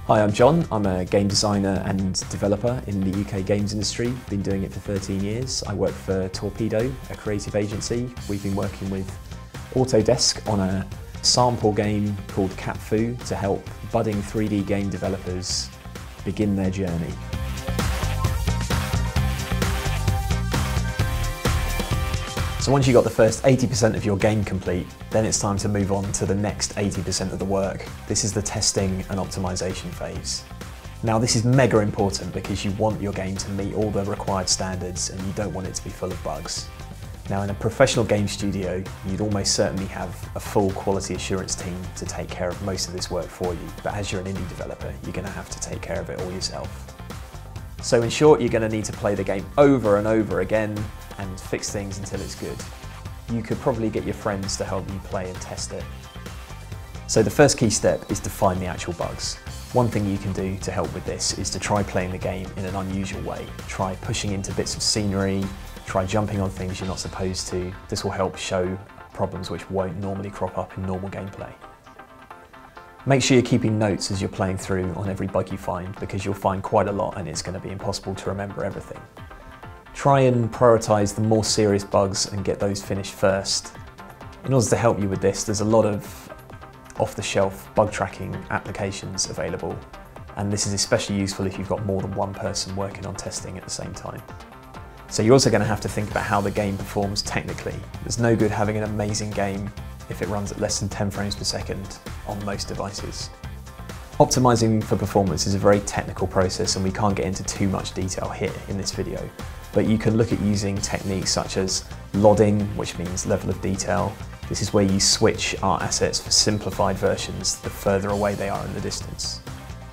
Hi, I'm John. I'm a game designer and developer in the UK games industry. Been doing it for 13 years. I work for Torpedo, a creative agency. We've been working with Autodesk on a sample game called Cat Fu to help budding 3D game developers begin their journey. So once you've got the first 80% of your game complete, then it's time to move on to the next 80% of the work. This is the testing and optimization phase. Now this is mega important because you want your game to meet all the required standards and you don't want it to be full of bugs. Now in a professional game studio, you'd almost certainly have a full quality assurance team to take care of most of this work for you, but as you're an indie developer, you're going to have to take care of it all yourself. So in short, you're going to need to play the game over and over again and fix things until it's good. You could probably get your friends to help you play and test it. So the first key step is to find the actual bugs. One thing you can do to help with this is to try playing the game in an unusual way. Try pushing into bits of scenery, try jumping on things you're not supposed to. This will help show problems which won't normally crop up in normal gameplay. Make sure you're keeping notes as you're playing through on every bug you find, because you'll find quite a lot and it's going to be impossible to remember everything. Try and prioritise the more serious bugs and get those finished first. In order to help you with this, there's a lot of off-the-shelf bug tracking applications available, and this is especially useful if you've got more than one person working on testing at the same time. So you're also going to have to think about how the game performs technically. There's no good having an amazing game if it runs at less than 10 frames per second on most devices. Optimizing for performance is a very technical process and we can't get into too much detail here in this video, but you can look at using techniques such as LODing, which means level of detail. This is where you switch art assets for simplified versions the further away they are in the distance.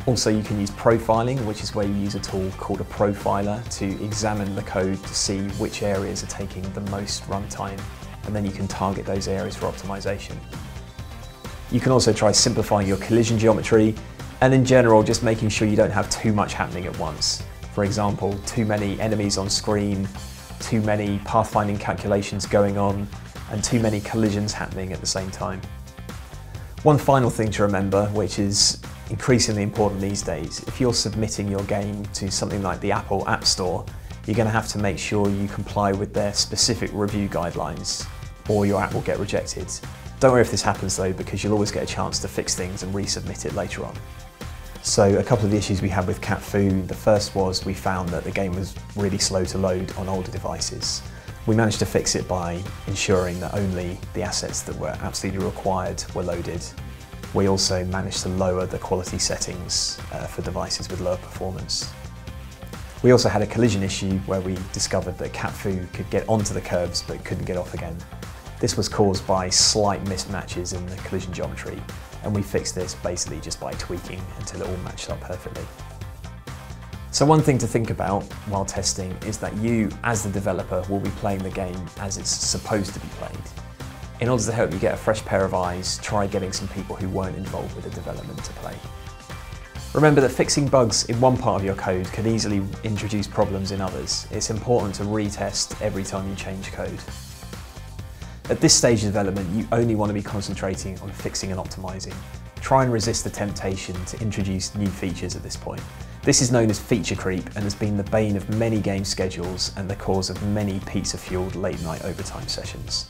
Also, you can use profiling, which is where you use a tool called a profiler to examine the code to see which areas are taking the most runtime, and then you can target those areas for optimization. You can also try simplifying your collision geometry, and in general, just making sure you don't have too much happening at once. For example, too many enemies on screen, too many pathfinding calculations going on, and too many collisions happening at the same time. One final thing to remember, which is increasingly important these days, if you're submitting your game to something like the Apple App Store, you're going to have to make sure you comply with their specific review guidelines, or your app will get rejected. Don't worry if this happens though, because you'll always get a chance to fix things and resubmit it later on. So a couple of the issues we had with Cat Fu, the first was we found that the game was really slow to load on older devices. We managed to fix it by ensuring that only the assets that were absolutely required were loaded. We also managed to lower the quality settings for devices with lower performance. We also had a collision issue where we discovered that Cat Fu could get onto the curves but couldn't get off again. This was caused by slight mismatches in the collision geometry, and we fixed this basically just by tweaking until it all matched up perfectly. So one thing to think about while testing is that you, as the developer, will be playing the game as it's supposed to be played. In order to help you get a fresh pair of eyes, try getting some people who weren't involved with the development to play. Remember that fixing bugs in one part of your code can easily introduce problems in others. It's important to retest every time you change code. At this stage of development, you only want to be concentrating on fixing and optimizing. Try and resist the temptation to introduce new features at this point. This is known as feature creep and has been the bane of many game schedules and the cause of many pizza-fueled late-night overtime sessions.